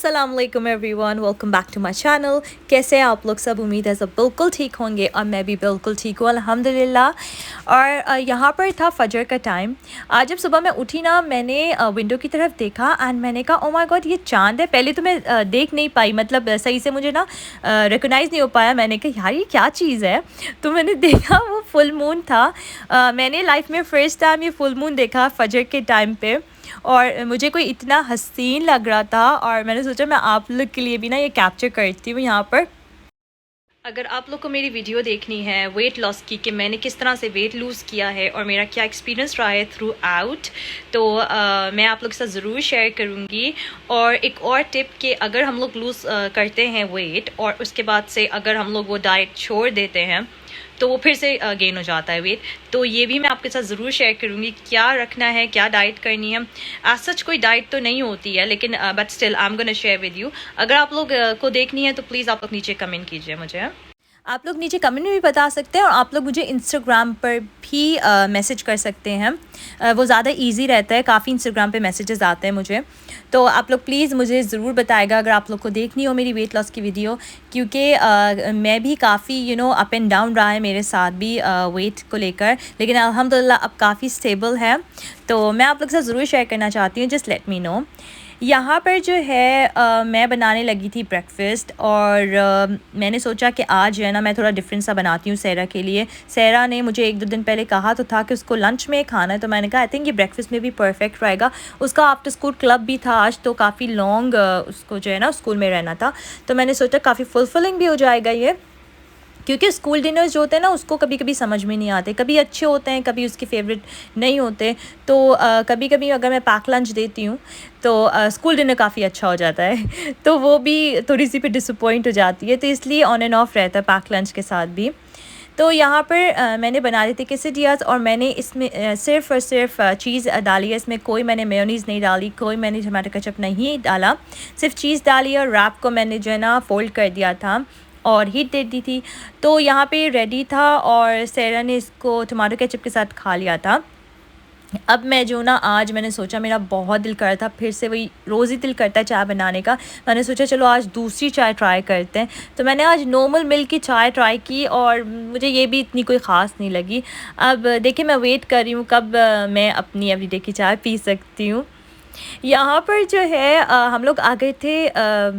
अस्सलाम वालेकुम everyone, welcome back to my channel. कैसे हैं आप लोग सब? उम्मीद है सब बिल्कुल ठीक होंगे और मैं भी बिल्कुल ठीक हूँ अल्हम्दुलिल्लाह। और यहाँ पर था फजर का टाइम। आज जब सुबह मैं उठी ना, मैंने विंडो की तरफ देखा एंड मैंने कहा ओ माय गॉड, ये चांद है। पहले तो मैं देख नहीं पाई, मतलब सही से मुझे ना रिकॉग्नाइज़ नहीं हो पाया। मैंने कहा यार ये क्या चीज़ है, तो मैंने देखा वो फुल मून था। मैंने लाइफ में फ़र्स्ट टाइम ये फुल मून देखा फजर के टाइम पे, और मुझे कोई इतना हसीन लग रहा था और मैंने सोचा मैं आप लोग के लिए भी ना ये कैप्चर करती हूँ यहाँ पर। अगर आप लोग को मेरी वीडियो देखनी है वेट लॉस की, कि मैंने किस तरह से वेट लूज़ किया है और मेरा क्या एक्सपीरियंस रहा है थ्रू आउट, तो मैं आप लोग के साथ ज़रूर शेयर करूँगी। और एक और टिप कि अगर हम लोग लूज़ करते हैं वेट और उसके बाद से अगर हम लोग वो डाइट छोड़ देते हैं तो वो फिर से गेन हो जाता है वेट, तो ये भी मैं आपके साथ ज़रूर शेयर करूँगी क्या रखना है, क्या डाइट करनी है। एज सच कोई डाइट तो नहीं होती है, लेकिन but still I am gonna share with you. अगर आप लोग को देखनी है तो प्लीज़ आप लोग नीचे कमेंट कीजिए मुझे। आप लोग नीचे कमेंट में भी बता सकते हैं और आप लोग मुझे इंस्टाग्राम पर भी मैसेज कर सकते हैं। वो ज़्यादा इजी रहता है, काफ़ी इंस्टाग्राम पे मैसेजेस आते हैं मुझे। तो आप लोग प्लीज़ मुझे ज़रूर बताएगा अगर आप लोग को देखनी हो मेरी वेट लॉस की वीडियो, क्योंकि मैं भी काफ़ी अप एंड डाउन रहा है मेरे साथ भी वेट को लेकर, लेकिन अल्हम्दुलिल्लाह अब काफ़ी स्टेबल है। तो मैं आप लोग के साथ ज़रूर शेयर करना चाहती हूँ, जस्ट लेट मी नो। यहाँ पर जो है मैं बनाने लगी थी ब्रेकफ़ास्ट, और मैंने सोचा कि आज जो है ना मैं थोड़ा डिफरेंट सा बनाती हूँ सहरा के लिए। सहरा ने मुझे 1-2 दिन पहले कहा तो था कि उसको लंच में खाना है, तो मैंने कहा आई थिंक ये ब्रेकफ़ास्ट में भी परफेक्ट रहेगा। उसका आफ्टर स्कूल क्लब भी था आज, तो काफ़ी लॉन्ग उसको जो है ना स्कूल में रहना था, तो मैंने सोचा काफ़ी फुलफिलिंग भी हो जाएगा ये, क्योंकि स्कूल डिनर्स जो होते हैं ना उसको कभी कभी समझ में नहीं आते, कभी अच्छे होते हैं, कभी उसके फेवरेट नहीं होते। तो कभी कभी अगर मैं पैक लंच देती हूँ तो स्कूल डिनर काफ़ी अच्छा हो जाता है तो वो भी थोड़ी सी फिर डिसअपॉइंट हो जाती है, तो इसलिए ऑन एंड ऑफ रहता है पैक लंच के साथ भी। तो यहाँ पर मैंने बना ली थी quesadillas, और मैंने इसमें सिर्फ़ और सिर्फ चीज़ डाली है। इसमें कोई मैंने मेयोनीज़ नहीं डाली, कोई मैंने टमाटर केचप नहीं डाला, सिर्फ चीज़ डाली और रैप को मैंने जो है ना फ़ोल्ड कर दिया था और हीट दे दी थी। तो यहाँ पे रेडी था और सेरा ने इसको टमाटो केचप के साथ खा लिया था। अब मैं जो ना आज मैंने सोचा, मेरा बहुत दिल कर रहा था, फिर से वही रोज़ ही दिल करता है चाय बनाने का। मैंने सोचा चलो आज दूसरी चाय ट्राई करते हैं, तो मैंने आज नॉर्मल मिल्क की चाय ट्राई की और मुझे ये भी इतनी कोई ख़ास नहीं लगी। अब देखिए मैं वेट कर रही हूँ कब मैं अपनी एवरीडे की चाय पी सकती हूँ। यहाँ पर जो है हम लोग आ गए थे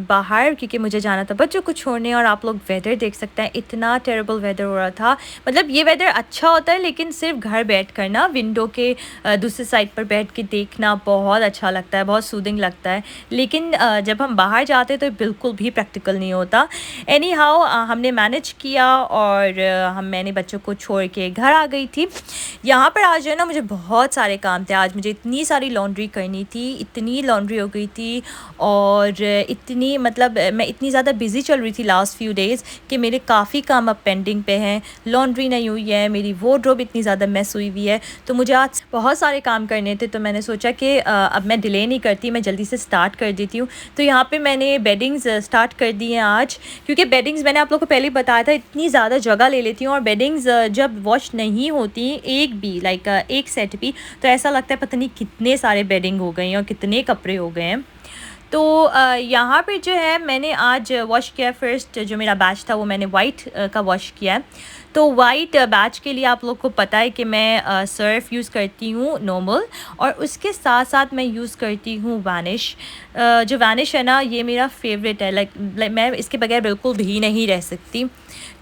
बाहर, क्योंकि मुझे जाना था बच्चों को छोड़ने, और आप लोग वेदर देख सकते हैं, इतना टेरेबल वेदर हो रहा था। मतलब ये वेदर अच्छा होता है, लेकिन सिर्फ घर बैठ कर ना विंडो के दूसरे साइड पर बैठ के देखना बहुत अच्छा लगता है, बहुत सूदिंग लगता है, लेकिन जब हम बाहर जाते तो बिल्कुल भी प्रैक्टिकल नहीं होता। एनी हाउ हमने मैनेज किया और मैंने बच्चों को छोड़ के घर आ गई थी। यहाँ पर आज जो है ना मुझे बहुत सारे काम थे। आज मुझे इतनी सारी लॉन्ड्री करनी थी, इतनी लॉन्ड्री हो गई थी, और इतनी मतलब मैं इतनी ज़्यादा बिज़ी चल रही थी लास्ट फ्यू डेज़ कि मेरे काफ़ी काम अब पेंडिंग पे हैं। लॉन्ड्री नहीं हुई है, मेरी वार्डरोब इतनी ज़्यादा मैस हुई हुई है, तो मुझे आज बहुत सारे काम करने थे। तो मैंने सोचा कि अब मैं डिले नहीं करती, मैं जल्दी से स्टार्ट कर देती हूँ। तो यहाँ पर मैंने बेडिंग्स स्टार्ट कर दी हैं आज, क्योंकि बेडिंग्स मैंने आप लोग को पहले ही बताया था इतनी ज़्यादा जगह ले लेती हूँ, और बेडिंग्स जब वॉश नहीं होती एक भी लाइक एक सेट भी, तो ऐसा लगता है पता नहीं कितने सारे बेडिंग हो गए हैं और कितने कपड़े हो गए हैं। तो यहाँ पे जो है मैंने आज वॉश किया। फ़र्स्ट जो मेरा बैच था वो मैंने वाइट का वॉश किया है। तो वाइट बैच के लिए आप लोग को पता है कि मैं सर्फ यूज़ करती हूँ नॉर्मल, और उसके साथ साथ मैं यूज़ करती हूँ वैनिश। जो वैनिश है ना ये मेरा फेवरेट है, लाइक मैं इसके बगैर बिल्कुल भी नहीं रह सकती,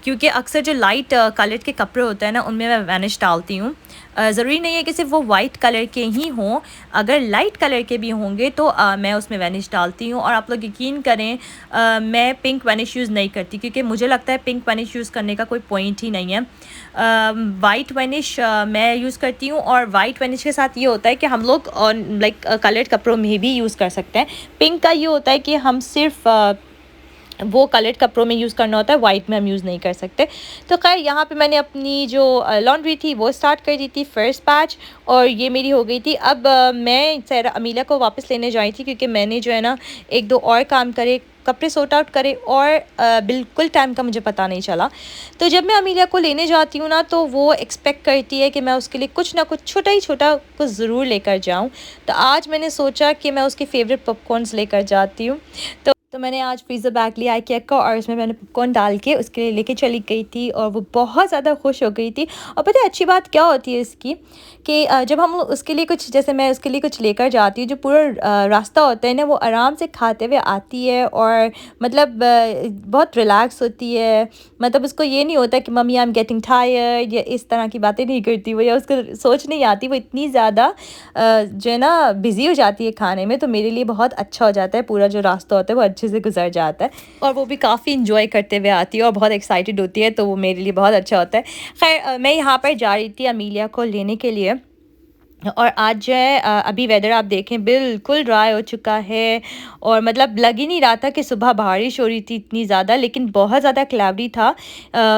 क्योंकि अक्सर जो लाइट कलर के कपड़े होते हैं ना उनमें मैं वैनिश डालती हूँ। ज़रूरी नहीं है कि सिर्फ वो वाइट कलर के ही हों, अगर लाइट कलर के भी होंगे तो मैं उसमें वैनिश डालती हूँ। और आप लोग यकीन करें मैं पिंक वैनिश यूज़ नहीं करती, क्योंकि मुझे लगता है पिंक वैनिश यूज़ करने का कोई पॉइंट ही नहीं है। वाइट वैनिश मैं यूज़ करती हूँ, और वाइट वैनिश के साथ ये होता है कि हम लोग लाइक कलर्ड कपड़ों में भी यूज़ कर सकते हैं। पिंक का ये होता है कि हम सिर्फ वो कलर्ड कपड़ों में यूज़ करना होता है, वाइट में हम यूज़ नहीं कर सकते। तो खैर यहाँ पे मैंने अपनी जो लॉन्ड्री थी वो स्टार्ट कर दी थी फ़र्स्ट बैच, और ये मेरी हो गई थी। अब मैं सहरा अमीला को वापस लेने जाई थी, क्योंकि मैंने जो है ना 1-2 और काम करे, कपड़े सॉर्ट आउट करे, और बिल्कुल टाइम का मुझे पता नहीं चला। तो जब मैं अमीलिया को लेने जाती हूँ ना तो वो एक्सपेक्ट करती है कि मैं उसके लिए कुछ ना कुछ छोटा ही छोटा कुछ ज़रूर लेकर जाऊँ। तो आज मैंने सोचा कि मैं उसके फेवरेट पॉपकॉर्न्स लेकर जाती हूँ। तो तो मैंने आज फ्रीज़र बैग लिया IKEA का और उसमें मैंने पॉपकॉर्न डाल के उसके लिए लेके चली गई थी और वो बहुत ज़्यादा खुश हो गई थी। और पता है अच्छी बात क्या होती है इसकी कि जब हम उसके लिए कुछ, जैसे मैं उसके लिए कुछ लेकर जाती हूँ, जो पूरा रास्ता होता है ना, वो आराम से खाते हुए आती है और मतलब बहुत रिलैक्स होती है। मतलब उसको ये नहीं होता कि mummy I am getting tired या इस तरह की बातें नहीं करती वो, या उसको सोच नहीं आती। वो इतनी ज़्यादा जो है ना बिज़ी हो जाती है खाने में, तो मेरे लिए बहुत अच्छा हो जाता है, पूरा जो रास्ता होता है वो अच्छे से गुजर जाता है और वो भी काफ़ी इंजॉय करते हुए आती है और बहुत एक्साइटेड होती है, तो वो मेरे लिए बहुत अच्छा होता है। खैर मैं यहाँ पर जा रही थी अमीलिया को लेने के लिए और आज जो है अभी वेदर आप देखें बिल्कुल ड्राई हो चुका है और मतलब लग ही नहीं रहा था कि सुबह बारिश हो रही थी इतनी ज़्यादा, लेकिन बहुत ज़्यादा क्लाउडी था।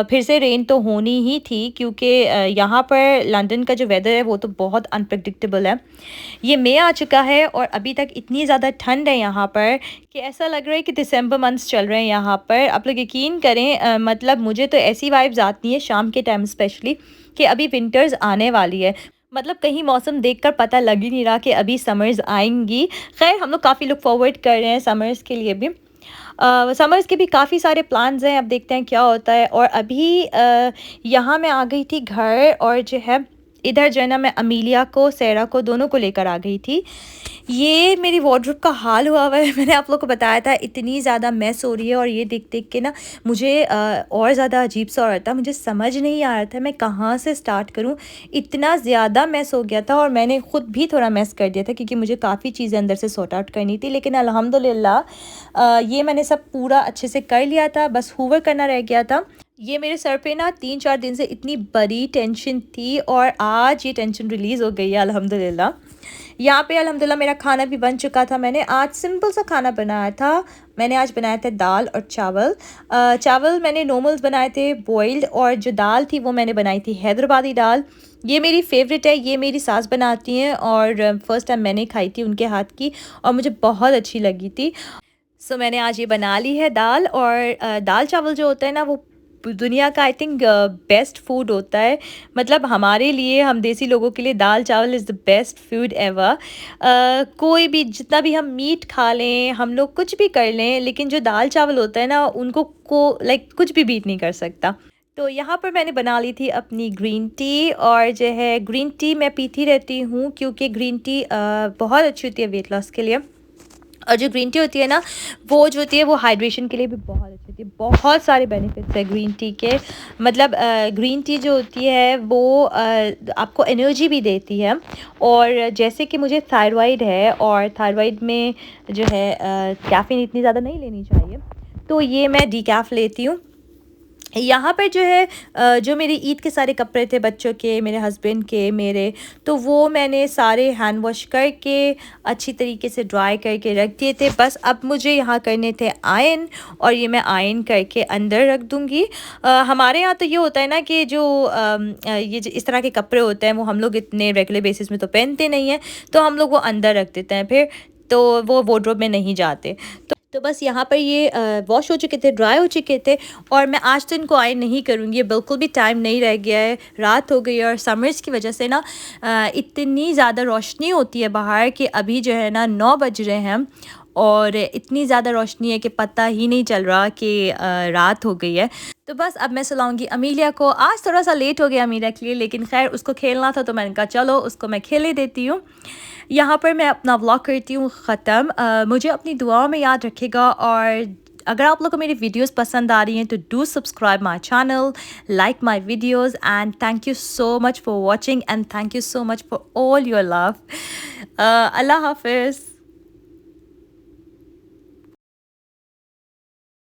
फिर से रेन तो होनी ही थी क्योंकि यहाँ पर लंदन का जो वेदर है वो तो बहुत अनप्रडिक्टेबल है। ये मई आ चुका है और अभी तक इतनी ज़्यादा ठंड है यहाँ पर कि ऐसा लग रहा है कि दिसंबर मंथ्स चल रहे हैं यहाँ पर। आप लोग यकीन करें, मतलब मुझे तो ऐसी वाइब्स आती हैं शाम के टाइम स्पेशली कि अभी विंटर्स आने वाली है। मतलब कहीं मौसम देखकर पता लग ही नहीं रहा कि अभी समर्स आएंगी। खैर हम लोग काफ़ी लुक फॉरवर्ड कर रहे हैं समर्स के लिए भी। समर्स के भी काफ़ी सारे प्लान्स हैं, अब देखते हैं क्या होता है। और अभी यहाँ मैं आ गई थी घर और जो है इधर जो है ना मैं अमीलिया को सेरा को दोनों को लेकर आ गई थी। ये मेरी वार्डरोब का हाल हुआ हुआ है। मैंने आप लोग को बताया था इतनी ज़्यादा मैस हो रही है और ये देख देख के ना मुझे और ज़्यादा अजीब सा हो रहा था। मुझे समझ नहीं आ रहा था मैं कहाँ से स्टार्ट करूँ। इतना ज़्यादा मैस हो गया था और मैंने ख़ुद भी थोड़ा मैस कर दिया था क्योंकि मुझे काफ़ी चीज़ें अंदर से सॉर्ट आउट करनी थी, लेकिन अल्हम्दुलिल्लाह ये मैंने सब पूरा अच्छे से कर लिया था, बस हूवर करना रह गया था। ये मेरे सर पे ना 3-4 दिन से इतनी बड़ी टेंशन थी और आज ये टेंशन रिलीज़ हो गई है अल्हम्दुलिल्लाह। यहाँ पे अल्हम्दुलिल्लाह मेरा खाना भी बन चुका था। मैंने आज सिंपल सा खाना बनाया था। मैंने आज बनाया था दाल और चावल। चावल मैंने नॉर्मल्स बनाए थे बॉइल्ड, और जो दाल थी वो मैंने बनाई थी हैदराबादी दाल। ये मेरी फेवरेट है, ये मेरी सास बनाती हैं और फर्स्ट टाइम मैंने खाई थी उनके हाथ की और मुझे बहुत अच्छी लगी थी। सो मैंने आज ये बना ली है दाल। और दाल चावल जो होता है ना वो दुनिया का आई थिंक बेस्ट फूड होता है। मतलब हमारे लिए, हम देसी लोगों के लिए दाल चावल is the best food ever. कोई भी जितना भी हम मीट खा लें, हम लोग कुछ भी कर लें, लेकिन जो दाल चावल होता है ना उनको को लाइक कुछ भी बीट नहीं कर सकता। तो यहाँ पर मैंने बना ली थी अपनी ग्रीन टी, और जो है ग्रीन टी मैं पीती रहती हूँ क्योंकि ग्रीन टी बहुत अच्छी होती है वेट लॉस के लिए। और जो ग्रीन टी होती है ना वो जो होती है वो हाइड्रेशन के लिए भी बहुत अच्छी होती है। बहुत सारे बेनिफिट्स है ग्रीन टी के। मतलब ग्रीन टी जो होती है वो आपको एनर्जी भी देती है। और जैसे कि मुझे थायराइड है और थायराइड में जो है कैफ़ीन इतनी ज़्यादा नहीं लेनी चाहिए, तो ये मैं डिकैफ़ लेती हूँ। यहाँ पर जो है जो मेरी ईद के सारे कपड़े थे बच्चों के, मेरे हस्बैंड के, मेरे, तो वो मैंने सारे हैंड वॉश करके अच्छी तरीके से ड्राई करके रख दिए थे। बस अब मुझे यहाँ करने थे आयन, और ये मैं आयन करके अंदर रख दूँगी। हमारे यहाँ तो ये होता है ना कि जो ये इस तरह के कपड़े होते हैं वो हम लोग इतने रेगुलर बेसिस में तो पहनते नहीं हैं, तो हम लोग वो अंदर रख देते हैं फिर, तो वो वार्डरोब में नहीं जाते। तो बस यहाँ पर ये वॉश हो चुके थे, ड्राई हो चुके थे, और मैं आज तो इनको आयरन नहीं करूँगी, बिल्कुल भी टाइम नहीं रह गया है। रात हो गई है और समर्स की वजह से ना इतनी ज़्यादा रोशनी होती है बाहर कि अभी जो है ना 9 बज रहे हैं और इतनी ज़्यादा रोशनी है कि पता ही नहीं चल रहा कि रात हो गई है। तो बस अब मैं सुलाऊंगी अमीलिया को। आज थोड़ा सा लेट हो गया अमीलिया के लिए, लेकिन खैर उसको खेलना था तो मैंने कहा चलो उसको मैं खेले देती हूँ। यहाँ पर मैं अपना व्लॉग करती हूँ ख़त्म। मुझे अपनी दुआओं में याद रखेगा, और अगर आप लोग को मेरी वीडियोस पसंद आ रही हैं तो do subscribe my channel, like my videos, and thank you so much for watching, and thank you so much for all your love. अल्लाह हाफिज़।